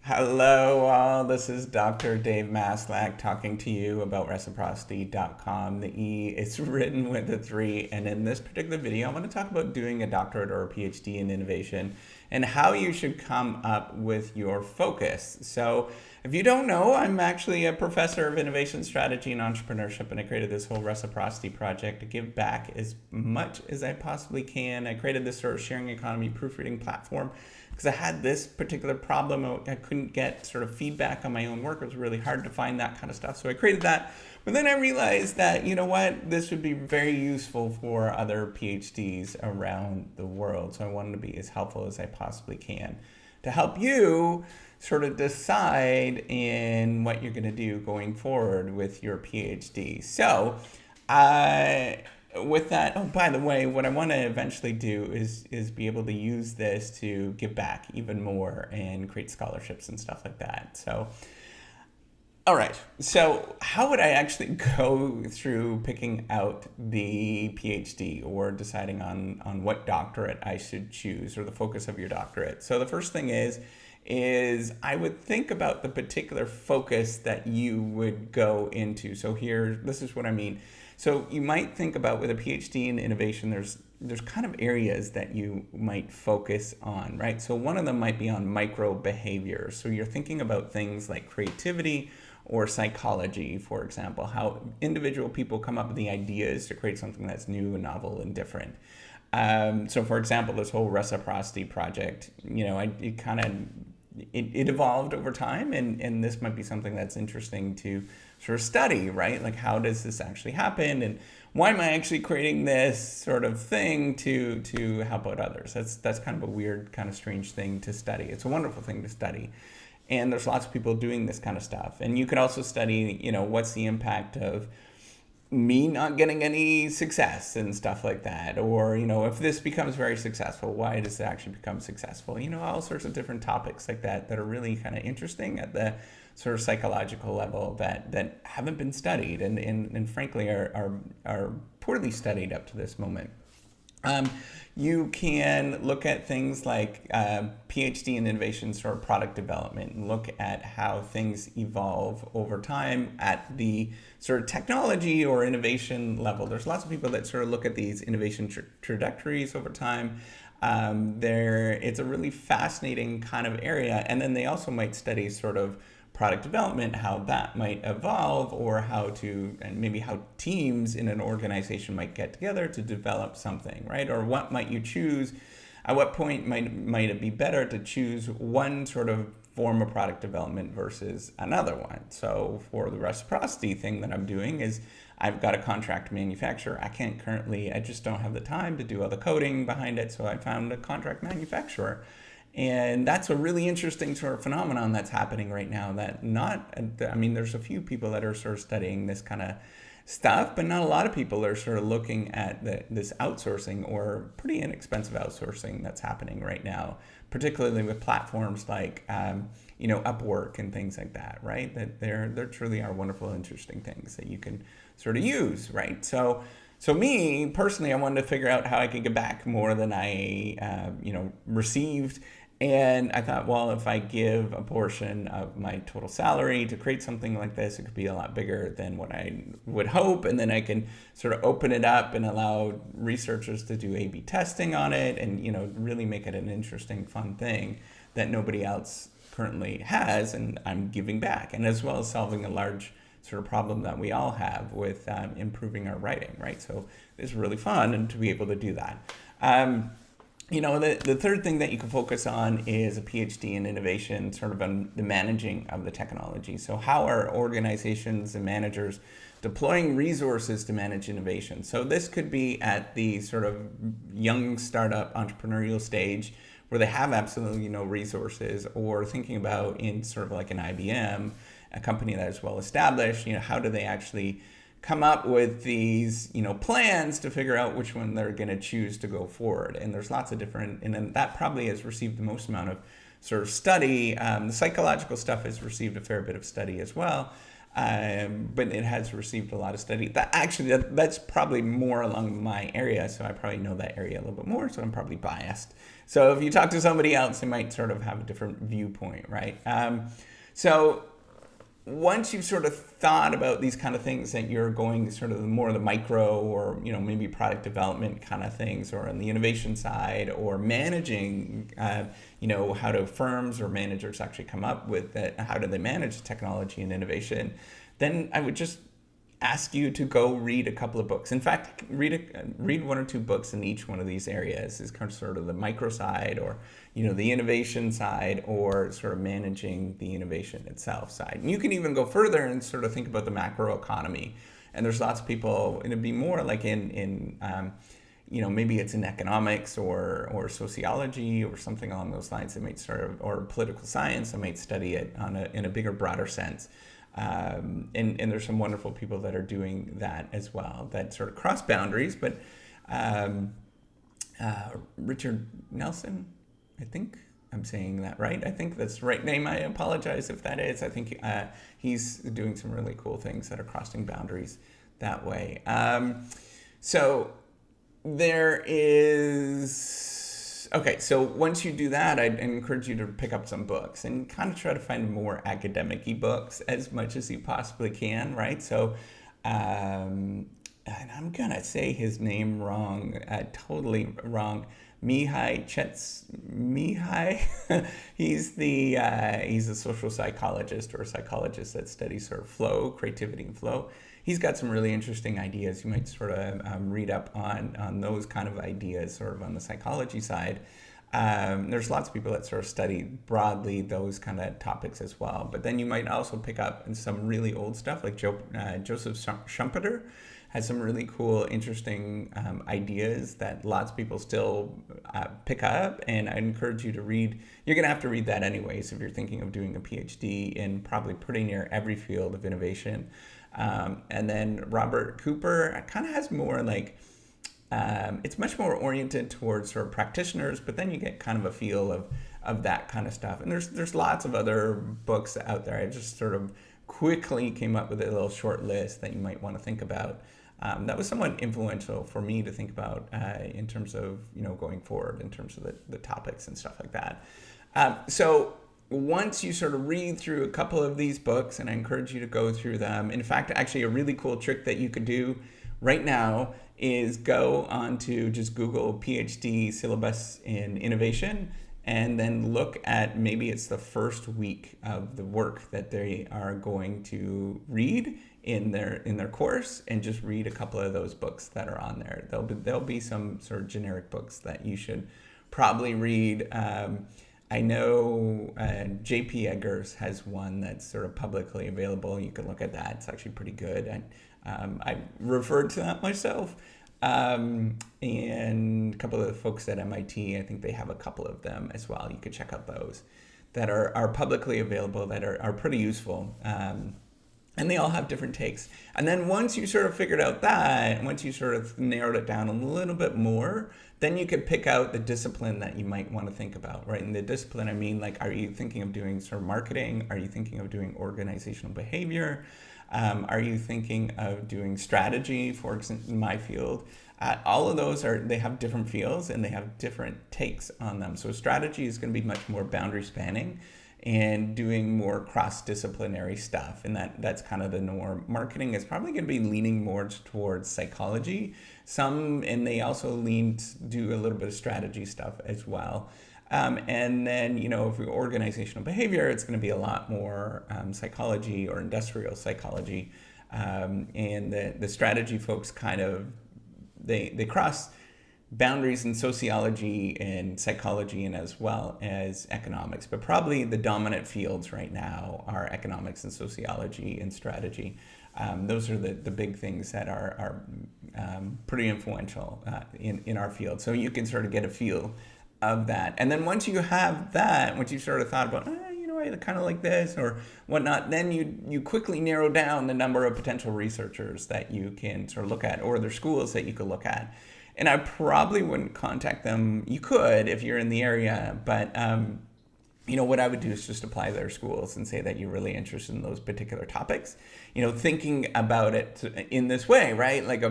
Hello, all. This is Dr. Dave Maslach talking to you about reciprocity.com. The E is written with a 3, and in this particular video, I want to talk about doing a doctorate or a PhD in innovation and how you should come up with your focus. So, if you don't know, I'm actually a professor of innovation strategy and entrepreneurship, and I created this whole reciprocity project to give back as much as I possibly can. I created this sort of sharing economy proofreading platform because I had this particular problem. I couldn't get sort of feedback on my own work. It was really hard to find that kind of stuff. So I created that. But then I realized that, you know what, this would be very useful for other PhDs around the world. So I wanted to be as helpful as I possibly can to help you sort of decide in what you're going to do going forward with your PhD. So with that, oh, by the way, what I want to eventually do is be able to use this to give back even more and create scholarships and stuff like that. So, all right. So how would I actually go through picking out the PhD or deciding on what doctorate I should choose or the focus of your doctorate? So the first thing is I would think about the particular focus that you would go into. So here, this is what I mean. So you might think about with a PhD in innovation, there's kind of areas that you might focus on, right? So one of them might be on micro behavior. So you're thinking about things like creativity or psychology, for example, how individual people come up with the ideas to create something that's new and novel and different. So for example, this whole reciprocity project, you know, it evolved over time, and this might be something that's interesting to sort of study, right? Like, how does this actually happen, and why am I actually creating this sort of thing to help out others? That's kind of a weird, kind of strange thing to study. It's a wonderful thing to study, and there's lots of people doing this kind of stuff. And you could also study, you know, what's the impact of me not getting any success and stuff like that, or, you know, if this becomes very successful, why does it actually become successful? You know, all sorts of different topics like that are really kind of interesting at the sort of psychological level that haven't been studied and frankly are poorly studied up to this moment. You can look at things like PhD in innovation, sort of product development, and look at how things evolve over time at the sort of technology or innovation level. There's lots of people that sort of look at these innovation trajectories over time. It's a really fascinating kind of area. And then they also might study sort of product development, how that might evolve, or and maybe how teams in an organization might get together to develop something, right? Or what might you choose? At what point might it be better to choose one sort of form of product development versus another one? So for the reciprocity thing that I'm doing is I've got a contract manufacturer. I just don't have the time to do all the coding behind it. So I found a contract manufacturer. And that's a really interesting sort of phenomenon that's happening right now there's a few people that are sort of studying this kind of stuff, but not a lot of people are sort of looking at this outsourcing or pretty inexpensive outsourcing that's happening right now, particularly with platforms like, Upwork and things like that, right? That there truly are wonderful, interesting things that you can sort of use, right? So me personally, I wanted to figure out how I could get back more than I, received. And I thought, well, if I give a portion of my total salary to create something like this, it could be a lot bigger than what I would hope. And then I can sort of open it up and allow researchers to do A/B testing on it and, you know, really make it an interesting, fun thing that nobody else currently has. And I'm giving back, and as well as solving a large sort of problem that we all have with improving our writing, right? So it's really fun and to be able to do that. The third thing that you can focus on is a PhD in innovation, sort of on the managing of the technology. So how are organizations and managers deploying resources to manage innovation? So this could be at the sort of young startup entrepreneurial stage where they have absolutely no resources, or thinking about in sort of like an IBM, a company that is well established, how do they actually come up with these, plans to figure out which one they're going to choose to go forward. And there's lots of different, and then that probably has received the most amount of sort of study. The psychological stuff has received a fair bit of study as well. but it has received a lot of study. That's probably more along my area, so I probably know that area a little bit more, so I'm probably biased. So if you talk to somebody else, they might sort of have a different viewpoint, right? So once you've sort of thought about these kind of things that you're going sort of more of the micro or, maybe product development kind of things, or on the innovation side, or managing, how do firms or managers actually come up with that? How do they manage technology and innovation? Then I would just ask you to go read a couple of books. In fact, read one or two books in each one of these areas. Is kind of sort of the micro side, or the innovation side, or sort of managing the innovation itself side. And you can even go further and sort of think about the macro economy. And there's lots of people, it'd be more like in maybe it's in economics or sociology or something along those lines. They might sort of, or political science, they might study it in a bigger, broader sense. And there's some wonderful people that are doing that as well, that sort of cross boundaries. But Richard Nelson, I think I'm saying that right. I think that's the right name. I apologize if that is. I think he's doing some really cool things that are crossing boundaries that way. So there is... Okay, so once you do that, I'd encourage you to pick up some books and kind of try to find more academic-y books as much as you possibly can, right? So, and I'm going to say his name wrong, totally wrong. Mihaly Csikszentmihalyi. He's a social psychologist, or a psychologist that studies sort of flow, creativity and flow. He's got some really interesting ideas. You might sort of read up on those kind of ideas, sort of on the psychology side. There's lots of people that sort of study broadly those kind of topics as well. But then you might also pick up some really old stuff, like Joseph Schumpeter has some really cool, interesting ideas that lots of people still pick up. And I encourage you to read. You're going to have to read that anyways if you're thinking of doing a PhD in probably pretty near every field of innovation. And then Robert Cooper kind of has more like, it's much more oriented towards sort of practitioners, but then you get kind of a feel of that kind of stuff. And there's lots of other books out there. I just sort of quickly came up with a little short list that you might want to think about. That was somewhat influential for me to think about in terms of, going forward in terms of the topics and stuff like that. So once you sort of read through a couple of these books, and I encourage you to go through them. In fact, actually a really cool trick that you could do right now is go on to just Google PhD syllabus in innovation, and then look at, maybe it's the first week of the work that they are going to read in their course, and just read a couple of those books that are on there. There'll be some sort of generic books that you should probably read. I know J.P. Eggers has one that's sort of publicly available. You can look at that. It's actually pretty good. I referred to that myself. And a couple of the folks at MIT, I think they have a couple of them as well. You could check out those that are publicly available, that are pretty useful. And they all have different takes. And then once you sort of figured out that, once you sort of narrowed it down a little bit more, then you could pick out the discipline that you might want to think about, right? And the discipline, I mean, like, are you thinking of doing sort of marketing? Are you thinking of doing organizational behavior? Are you thinking of doing strategy, for example, in my field? All of those they have different fields and they have different takes on them. So strategy is going to be much more boundary spanning and doing more cross-disciplinary stuff, and that's kind of the norm. Marketing is probably going to be leaning more towards psychology. And they also do a little bit of strategy stuff as well. And then, if we're organizational behavior, it's going to be a lot more psychology or industrial psychology. And the strategy folks kind of, they cross boundaries in sociology and psychology, and as well as economics. But probably the dominant fields right now are economics and sociology and strategy. Those are the big things that are pretty influential in our field. So you can sort of get a feel of that. And then once you have that, once you sort of thought about, I kind of like this or whatnot, then you quickly narrow down the number of potential researchers that you can sort of look at, or their schools that you could look at. And I probably wouldn't contact them. You could if you're in the area, but what I would do is just apply their schools and say that you're really interested in those particular topics. Thinking about it in this way, right? Like,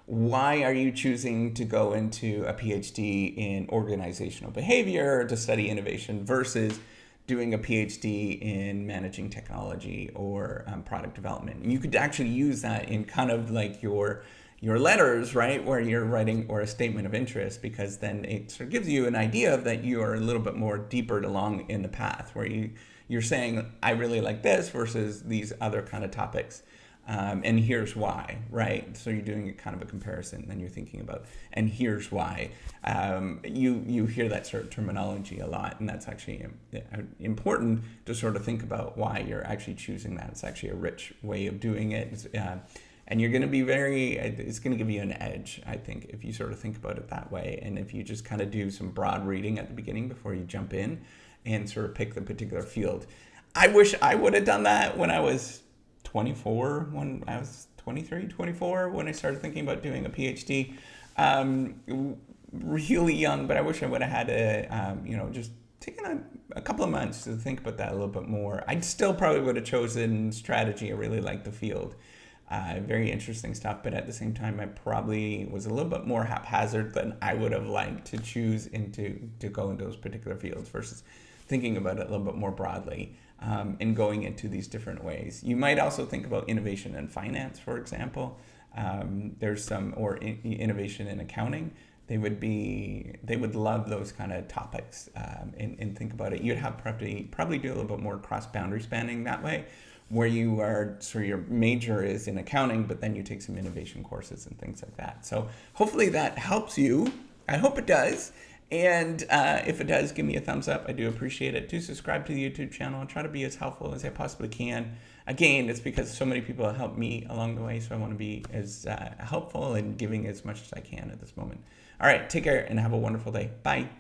why are you choosing to go into a PhD in organizational behavior to study innovation versus doing a PhD in managing technology or product development? And you could actually use that in kind of like your letters, right, where you're writing, or a statement of interest, because then it sort of gives you an idea of that you are a little bit more deeper along in the path, where you're saying, I really like this versus these other kind of topics. And here's why, right? So you're doing kind of a comparison, and you're thinking about, and here's why. You hear that sort of terminology a lot, and that's actually important to sort of think about why you're actually choosing that. It's actually a rich way of doing it. And you're going to be it's going to give you an edge, I think, if you sort of think about it that way. And if you just kind of do some broad reading at the beginning before you jump in and sort of pick the particular field. I wish I would have done that when I was 24, when I was 23, 24, when I started thinking about doing a PhD. Really young, but I wish I would have had just taken a couple of months to think about that a little bit more. I still probably would have chosen strategy. I really like the field. Very interesting stuff, but at the same time, I probably was a little bit more haphazard than I would have liked to choose to go into those particular fields versus thinking about it a little bit more broadly and going into these different ways. You might also think about innovation in finance, for example. There's or innovation in accounting. They would love those kind of topics and think about it. You'd have probably do a little bit more cross-boundary spanning that way, where you are, so your major is in accounting, but then you take some innovation courses and things like that. So hopefully that helps you. I hope it does. And if it does, give me a thumbs up. I do appreciate it. Do subscribe to the YouTube channel and try to be as helpful as I possibly can. Again, it's because so many people have helped me along the way, so I want to be as helpful and giving as much as I can at this moment. All right, take care and have a wonderful day. Bye.